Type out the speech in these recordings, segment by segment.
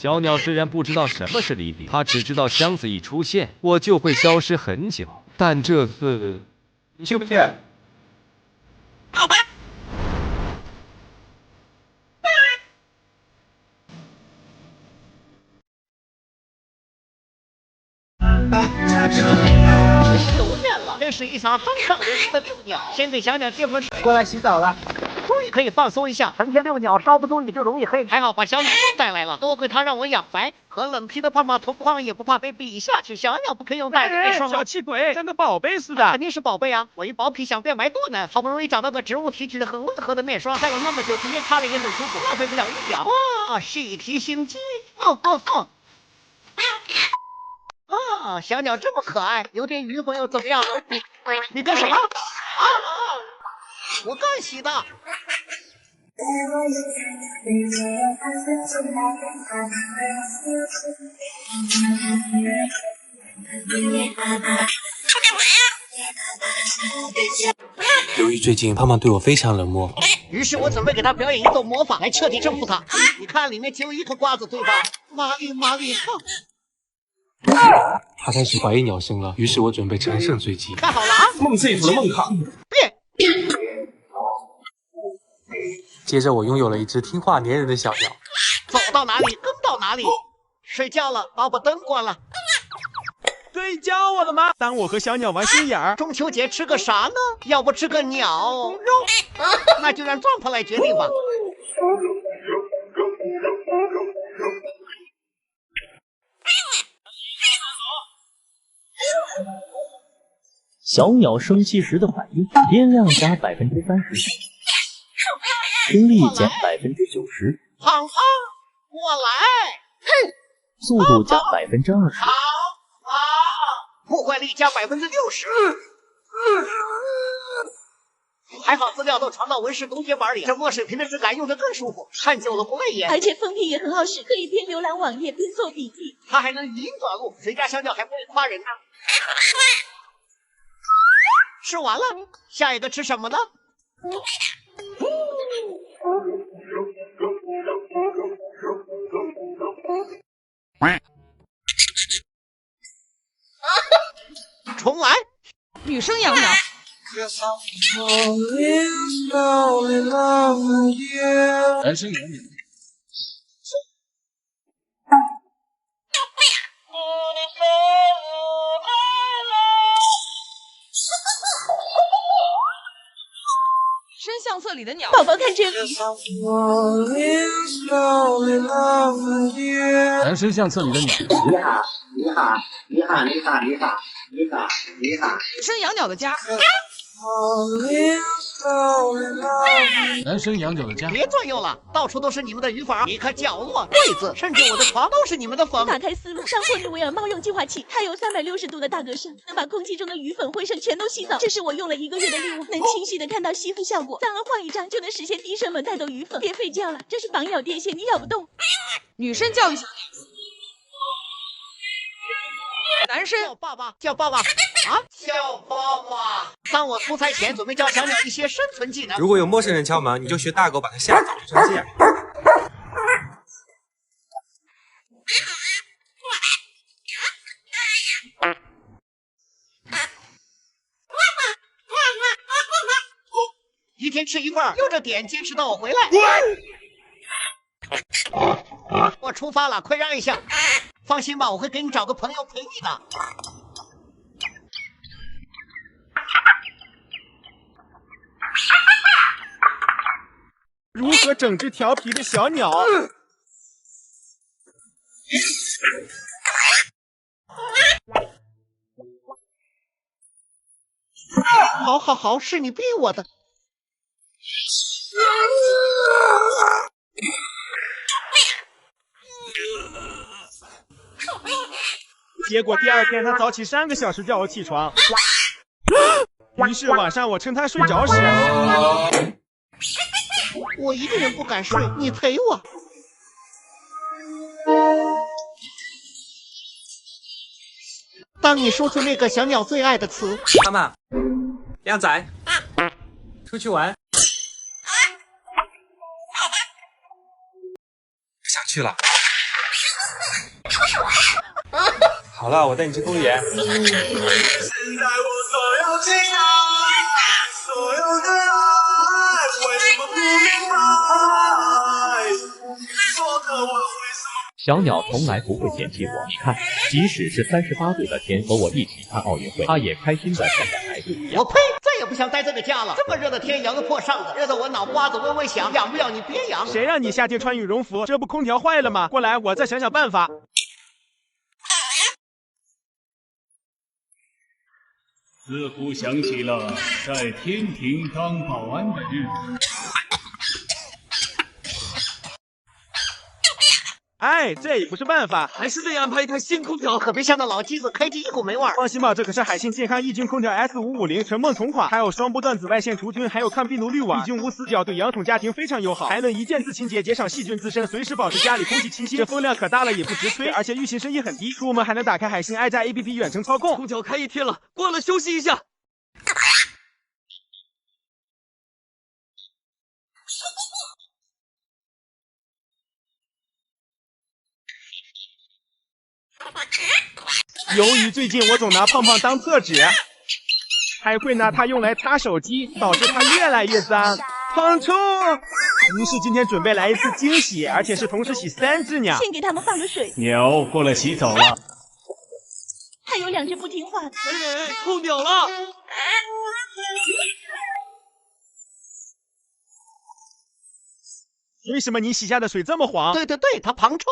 小鸟虽然不知道什么是离别，它只知道箱子一出现，我就会消失很久。但这次，你信不信？宝贝。9点了，这是一场真正人的遛鸟。先给小鸟接盆水，过来洗澡了。终于可以放松一下。成天遛鸟，烧不动你就容易黑。还好把小鸟带来了，多亏它让我养白。和冷皮的胖胖同框也不怕被比下去。小鸟不可以用带子双小气鬼，像个宝贝似的。肯定是宝贝啊！我一薄皮想变白肚呢，好不容易找到个植物提取的很温和的面霜，戴了那么久，今天擦了也很舒服，浪费不了一秒。哇，细提心机。啊，小鸟这么可爱，有点鱼魂又怎么样？你干什么？我刚洗的。由于最近胖胖对我非常冷漠，于是我准备给他表演一种魔法来彻底征服他。你看里面只有一颗瓜子，对吧？玛丽，他开始怀疑鸟生了，于是我准备乘胜追击。看好了啊！梦碎除了梦卡。变。接着我拥有了一只听话粘人的小鸟。走到哪里跟到哪里。睡觉了，把灯关了。对，教我了吗？当我和小鸟玩心眼儿。中秋节吃个啥呢？要不吃个鸟肉？那就让壮婆来决定吧。小鸟生气时的反应：音量加30%，听力减90%，胖胖，过来！速度加20%，破坏力加60%。还好资料都传到文氏读写板里，这墨水屏的质感用得更舒服，看久了不碍眼。而且封皮也很好使，可以边浏览网页边做笔记。它还能语音短路，谁家小鸟还不会夸人呢？吃完了，下一个吃什么呢？重来。女生养鸟。男生养鸟。深相册里的鸟，宝宝看这里。男生相册里的鸟。你好。女生养鸟的家。男生养鸟的家。别转悠了，到处都是你们的语法，一个角落、柜子，甚至我的床都是你们的粉。打开思路，上霍利维尔猫用净化器，它有360度的大格栅，能把空气中的鱼粉、灰尘全都吸走。这是我用了1个月的礼物，能清晰的看到吸附效果，脏了换一张就能实现低成本带走鱼粉。别废觉了，这是绑咬电线，你咬不动。女生教育小鸟。男生叫爸爸啊！叫爸爸。当我出差前，准备教小鸟一些生存技能。如果有陌生人敲门，你就学大狗把它吓走，就这样。一天吃一份，悠着点，坚持到我回来。我出发了，快让一下。放心吧，我会给你找个朋友陪你的。如何整治调皮的小鸟？好，是你逼我的。结果第二天他早起3个小时叫我起床，于是晚上我趁他睡着时，我一个人不敢睡，你陪我。当你说出那个小鸟最爱的词，妈妈，靓仔，出去玩。想去了。好了，我带你去公园。小鸟从来不会嫌弃我，你看，即使是38度的天，和我一起看奥运会，它也开心的像个孩子一样。我呸！再也不想待这个家了。这么热的天，养个破扇子，热得我脑瓜子嗡嗡响。养不养你别养。谁让你夏天穿羽绒服？这不空调坏了吗？过来，我再想想办法。似乎想起了在天庭当保安的日子。哎，这也不是办法，还是得安排一台新空调，可别像那老机子开机一股霉味儿。放心吧，这可是海信健康抑菌空调 S550，纯梦同款，还有双波段紫外线除菌，还有抗病毒滤网，抑菌无死角，对养宠家庭非常友好，还能一键自清洁，减少细菌滋生，随时保持家里空气清新。这风量可大了，也不直吹，而且运行声音很低，出门还能打开海信爱家 APP 远程操控。空调开一天了，关了休息一下。由于最近我总拿胖胖当厕纸，还会拿它用来擦手机，导致它越来越脏。胖臭！于是今天准备来一次惊喜，而且是同时洗3只鸟。先给它们放个水。鸟过来洗澡了。还有2只不听话的。臭鸟了！为什么你洗下的水这么黄？对，它旁臭。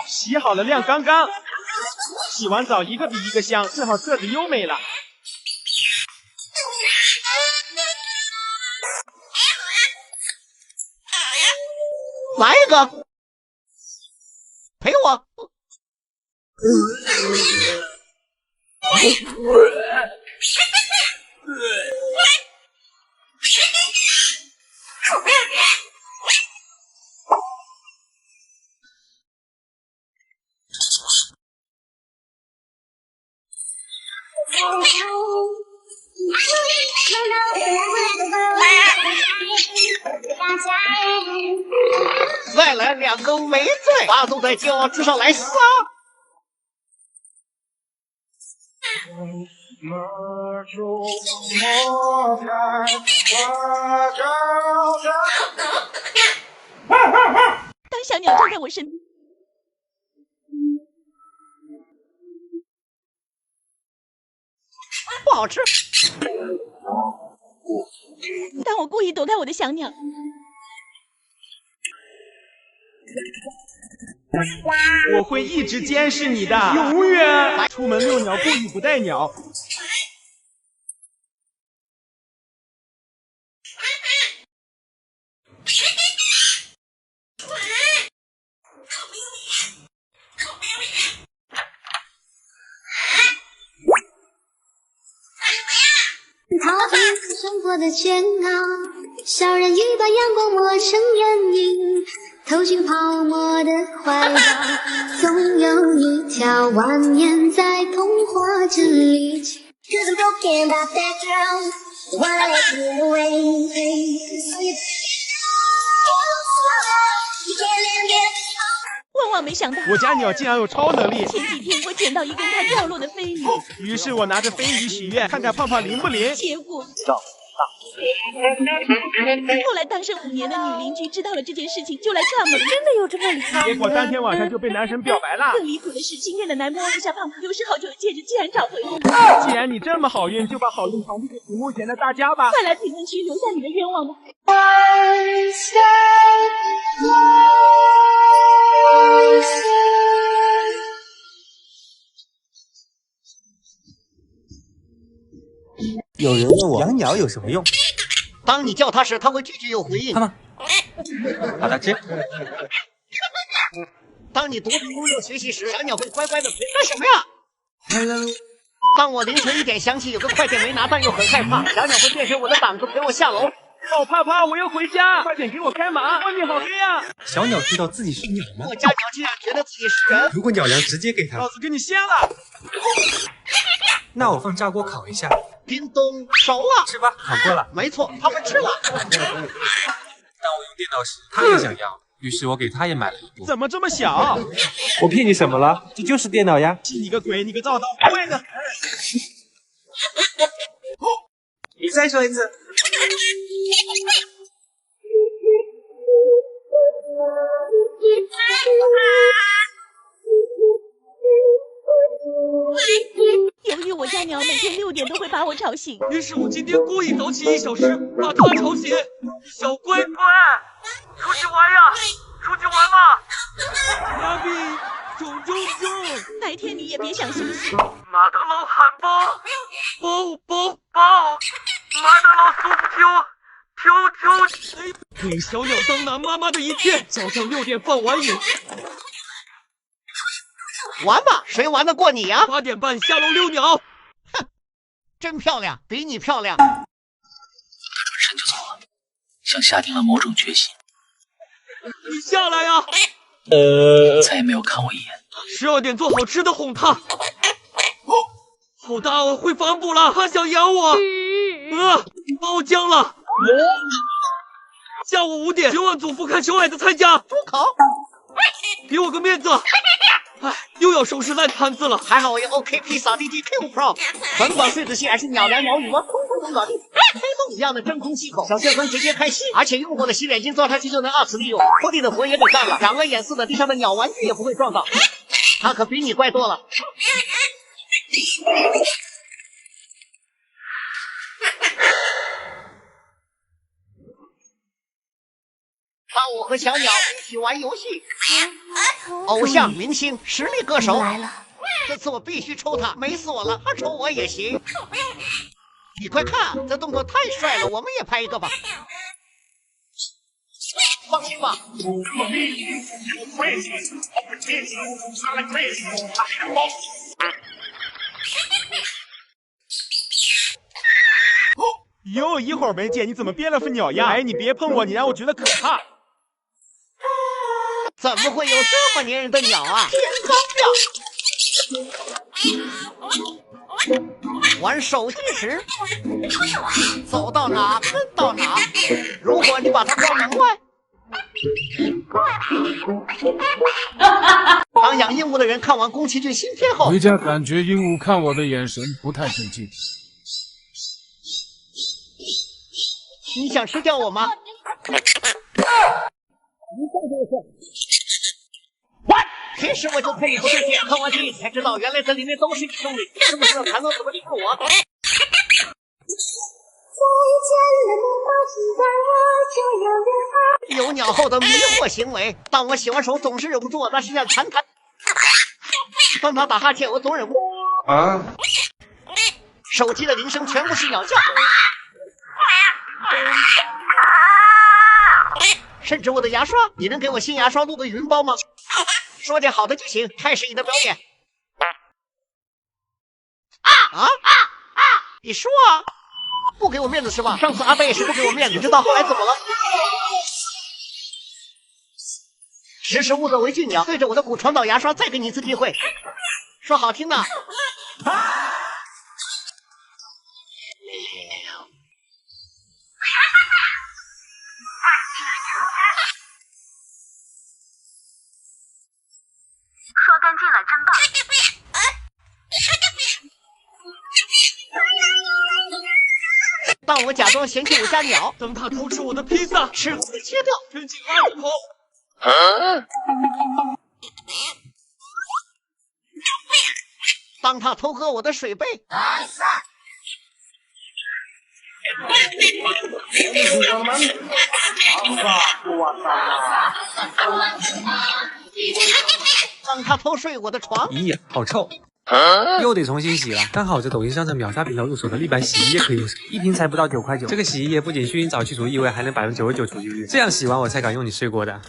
洗好了晾刚刚，洗完澡一个比一个香，正好色子优美了。来一个，陪我。再来2个没醉，大都在叫，至少来4。当小鸟站在我身边，不好吃。当我故意躲开我的小鸟，我会一直监视你的，永远。出门遛鸟故意不带鸟。逃避生活的煎熬，小人鱼把阳光磨成眼影，投进泡沫的怀抱，总有一条蜿蜒在童话之里。Cause I'm broken about that girl, wanna let you away. So you can't let it. 万万没想到，我家鸟竟然有超能力。前几天我捡到一根它掉落的飞鱼，于是我拿着飞鱼许愿，看看胖胖灵不灵。结果后来单身5年的女邻居知道了这件事情，就来串门，真的有这么灵？结果当天晚上就被男神表白了。更离谱的是，今天的男摸了一下胖胖丢失好久的戒指，竟然找回了。既然你这么好运，就把好运传递给屏幕前的大家吧。快来评论区留下你的愿望吧。有人问我养鸟有什么用？当你叫它时，它会拒绝有回应。看吗？好大只。当你独自工作学习时，小鸟会乖乖的陪。干什么呀 ？Hello。当我凌晨1点想起有个快件没拿，但又很害怕，小鸟会变成我的挡子陪我下楼。好怕怕，我要回家，快点给我开门，外面好黑啊！小鸟知道自己是鸟吗？我家鸟竟然觉得自己是人。如果鸟粮直接给它，老子给你掀了。那我放炸锅烤一下。叮咚，熟了，吃吧，烤过了。没错，他们吃了。当我用电脑时，他也想要，于是我给他也买了一部。怎么这么小？我骗你什么了？这就是电脑呀！你个鬼，你个赵刀，坏的很。你再说一次。由于我家鸟每天6点都会把我吵醒，于是我今天故意早起1小时，把它吵醒。小乖乖，出去玩呀！出去玩嘛！妈咪，冲！白天你也别想休息。麦当劳汉堡，包，麦当劳薯条，给小鸟当男妈妈的一天，早上6点放完影。玩吧，谁玩得过你呀？8点半下楼遛鸟。哼，真漂亮，比你漂亮。他转身就走了，像下定了某种决心。你下来呀！再也没有看我一眼。12点做好吃的哄他。好大哦，会反哺了，他想咬我。爆浆了。下午5点，10万祖父看熊矮子参加。住口！给我个面子。哎，又要收拾烂摊子了。还好我有 OKP 扫地机 Q Pro， 甭管碎纸器还是鸟粮鸟羽毛，通通能搞定。黑洞一样的真空吸口，小旋风直接开吸，而且用过的洗脸巾坐上去就能2次利用。拖地的活也给干了，长了眼似的，地上的鸟玩具也不会撞到。他可比你乖多了。帮我和小鸟一起玩游戏。偶像明星实力歌手来了，这次我必须抽他，没死我了，他抽我也行。你快看，这动作太帅了，我们也拍一个吧。放心吧。哟，一会儿没见，你怎么变了副鸟样？哎，你别碰我，你让我觉得可怕。怎么会有这么粘人的鸟啊？天高亮！玩手机时，走到哪跟到哪。如果你把它关门外，当养鹦鹉的人看完宫崎骏新片后，回家感觉鹦鹉看我的眼神不太对劲。你想吃掉我吗？其实我就骗你不对劲，看完电影才知道，原来这里面都是你兄弟，是不是还能怎么吃我？有鸟后的迷惑行为，当我洗完手总是忍不住我那是想弹。当他打哈欠，我总忍不住。手机的铃声全部是鸟叫。甚至我的牙刷，你能给我新牙刷录个语音包吗？说点好的就行，开始你的表演。你说啊，不给我面子是吧？上次阿贝也是不给我面子，你知道后来怎么了？识时务者为俊鸟，对着我的骨传导牙刷，再给你一次机会，说好听的。刷干净了，真棒！当我假装嫌弃我家鸟，等他偷吃我的披萨，吃骨切掉，伸进垃圾桶。当他偷喝我的水杯，当他偷睡我的床。咦，好臭！又得重新洗了。刚好这抖音上的秒杀品头入手的立白洗衣液可以用，一瓶才不到9块9。这个洗衣液不仅熏澡去除异味，还能99%除菌率，这样洗完我才敢用你睡过的。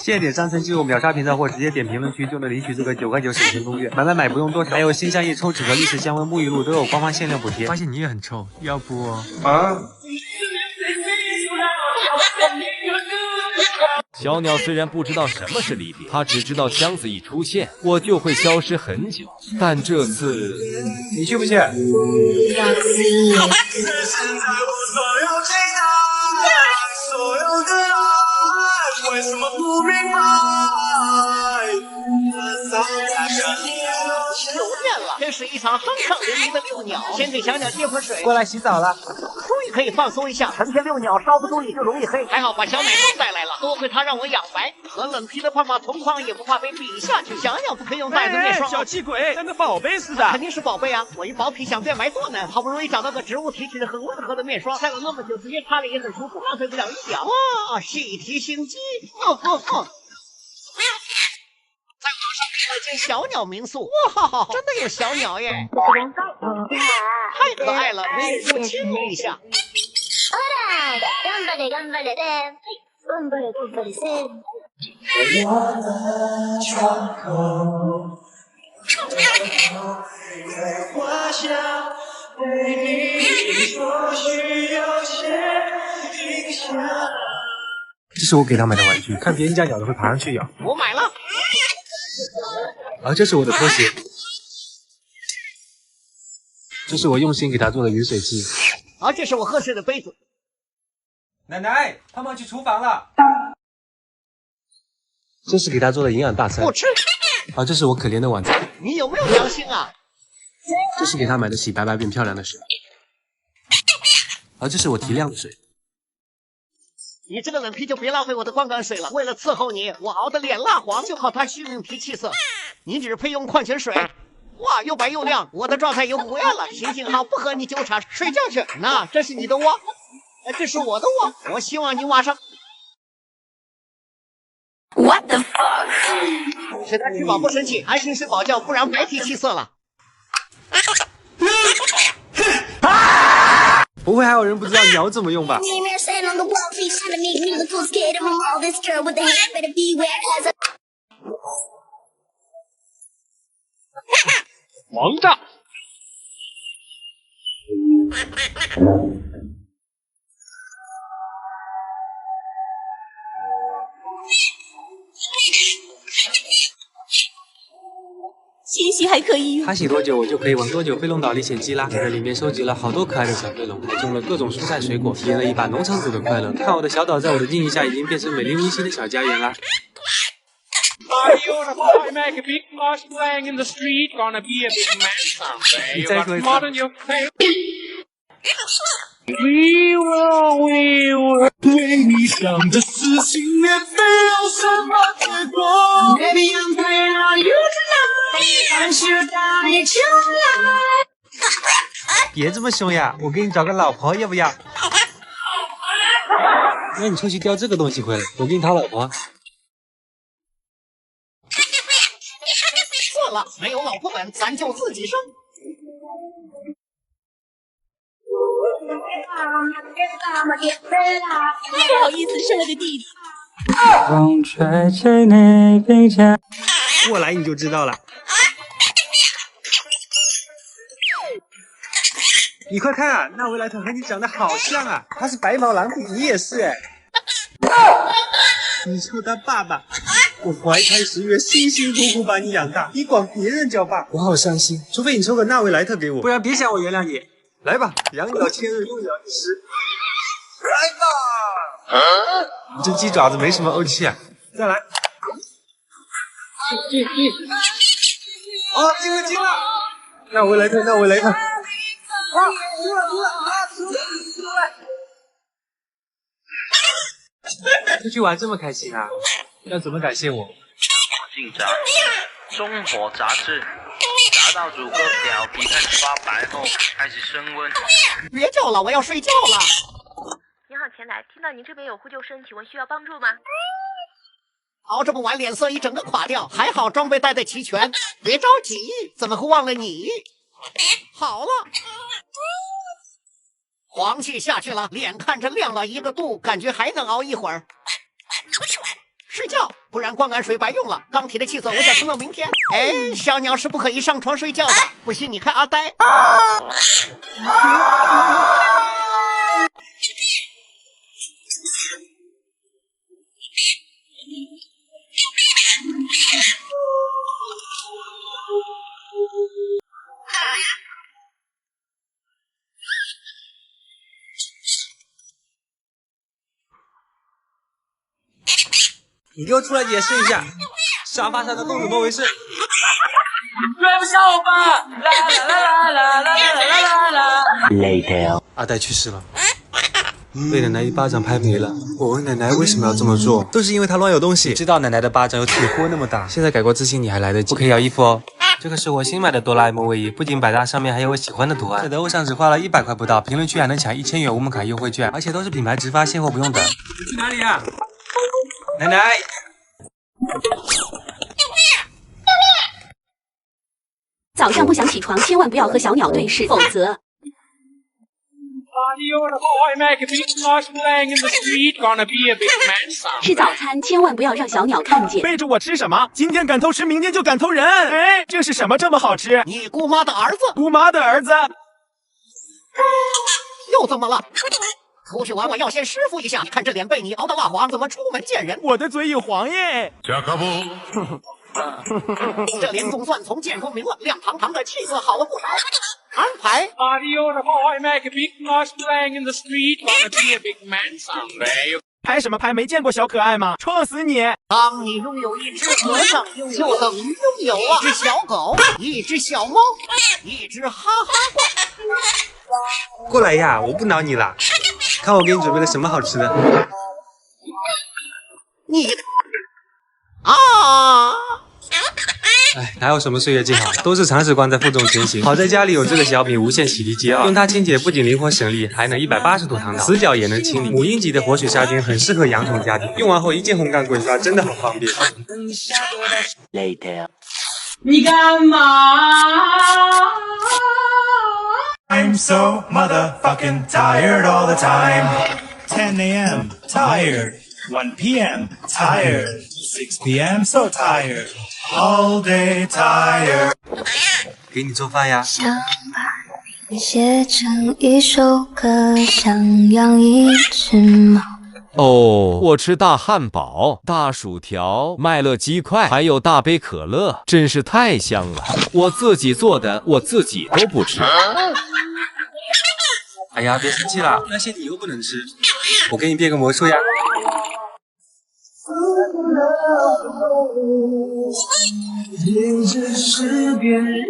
现在点商城进入秒杀频道或直接点评论区就能领取这个9块9省钱攻略，买不用多少，还有新香叶抽纸和历史香温沐浴露都有官方限量补贴。发现你也很臭，要不小鸟虽然不知道什么是离别，它只知道箱子一出现，我就会消失很久。但这次，你去不去？为什么不明白？了，真是一场酣畅淋漓的遛鸟。先给小鸟接盆水，过来洗澡了。终于可以放松一下，成天遛鸟稍不注意就容易黑。还好把小奶猫带来了，多亏它让我养白，和冷皮的胖胖同框也不怕被比下去。小鸟不配用袋子面霜，小气鬼，像个宝贝似的。肯定是宝贝啊！我一薄皮想变白做呢，好不容易找到个植物提质很温和的面霜，晒了那么久，直接擦脸也很舒服，浪费不了一秒。哇，细提心机！在网上订了间小鸟民宿，哇，真的有小鸟耶，太可爱了，忍不住亲你一下。这是我给他买的玩具，看别人家咬的会爬上去咬。我买了。这是我的拖鞋，这是我用心给他做的饮水机。这是我喝水的杯子。奶奶，胖胖去厨房了。这是给他做的营养大餐。不吃。这是我可怜的晚餐。你有没有良心啊？这是给他买的洗白白变漂亮的水。这是我提亮的水。你这个冷皮就别浪费我的光感水了，为了伺候你，我熬得脸蜡黄，就靠它虚名提气色。你只配用矿泉水。哇，又白又亮，我的状态又不要了。行好，不和你纠缠，睡觉去。那这是你的窝，这是我的窝。我希望你晚上。What the fuck？ 是他吃饱不生气，安心睡饱觉，不然白提气色了。不会还有人不知道鸟怎么用吧？王炸！信息还可以用。他洗多久，我就可以玩多久。飞龙岛历险记啦，我在里面收集了好多可爱的小飞龙，还种了各种蔬菜水果，体验了一把农场主的快乐。看我的小岛，在我的建议下，已经变成美丽温馨的小家园啦。你再说一次。对你想的事情也没有什么结果。Baby, I'm playing on you tonight. 但是当你出来，别这么凶呀！我给你找个老婆要不要？那你出去叼这个东西回来，我给你讨老婆。算了，没有老婆们，咱就自己生。不好意思，生了个弟弟。风吹吹你鬓角。过来你就知道了。你快看啊，纳维莱特和你长得好像啊，他是白毛狼虎，你也是哎。你叫他爸爸，我怀胎10月，辛辛苦苦把你养大，你管别人叫爸，我好伤心。除非你抽个纳维莱特给我，不然别想我原谅你。来吧，养鸟千日，用鸟一时。来吧！你这鸡爪子没什么怄气啊！再来。进了！纳维莱特。出去玩这么开心啊？要怎么感谢我？进展，中火炸制，炸到足够表皮开始发白后，开始升温。别叫了，我要睡觉了。您好，前台，听到您这边有呼救声，请问需要帮助吗？熬这么晚，脸色一整个垮掉，还好装备带的齐全。别着急，怎么会忘了你？好了，黄气下去了，脸看着亮了一个度，感觉还能熬一会儿。睡觉，不然光感水白用了。钢铁的气色，我想撑到明天。哎，小鸟是不可以上床睡觉的，不信你看阿呆。你给我出来解释一下，沙发上的公主多维士。追不上我吧！啦啦啦啦啦啦啦啦 Later， 阿呆去世了，被奶奶一巴掌拍没了。我问奶奶为什么要这么做，都是因为她乱有东西。知道奶奶的巴掌有铁锅那么大，现在改过自新你还来得及。不可以要衣服哦。这个是我新买的哆啦 A 梦卫衣，不仅百搭，上面还有我喜欢的图案。在得物上只花了100块不到，评论区还能抢1000元无门槛优惠券，而且都是品牌直发，现货不用等。你去哪里呀？奶奶。早上不想起床，千万不要和小鸟对视，否则。吃早餐千万不要让小鸟看见。背着我吃什么？今天敢偷吃，明天就敢偷人。哎，这是什么这么好吃？你姑妈的儿子。姑妈的儿子。又怎么了？出去玩玩要先师傅一下，你看这脸被你熬的蜡黄，怎么出门见人？我的嘴有黄耶。加卡布。这脸总算从见光明了，亮堂堂的气色好了不少。安排。拍什么拍？没见过小可爱吗？撞死你！当你拥有一只和尚，就等于拥有了一只小狗、一只小猫、一只哈哈怪。过来呀，我不挠你了。看我给你准备了什么好吃的。你啊！哎，哪有什么岁月静好，都是铲屎官在负重前行。好在家里有这个小米无线洗涤机2，用它清洁不仅灵活省力，还能180度躺倒，死角也能清理。母婴级的活水杀菌很适合养宠家庭，用完后一键烘干滚刷，真的好方便。Later， 你干嘛 I'm so motherfucking tired all the time. 10 a.m. tired. 1 p.m. tired. 6 p.m. so tired. All day tired. 给你做饭呀。想把你写成一首歌，想养一只猫。哦，我吃大汉堡、大薯条、麦乐鸡块，还有大杯可乐，真是太香了。我自己做的，我自己都不吃。哎呀，别生气了，那些你又不能吃，我给你变个魔术呀。你只是别人的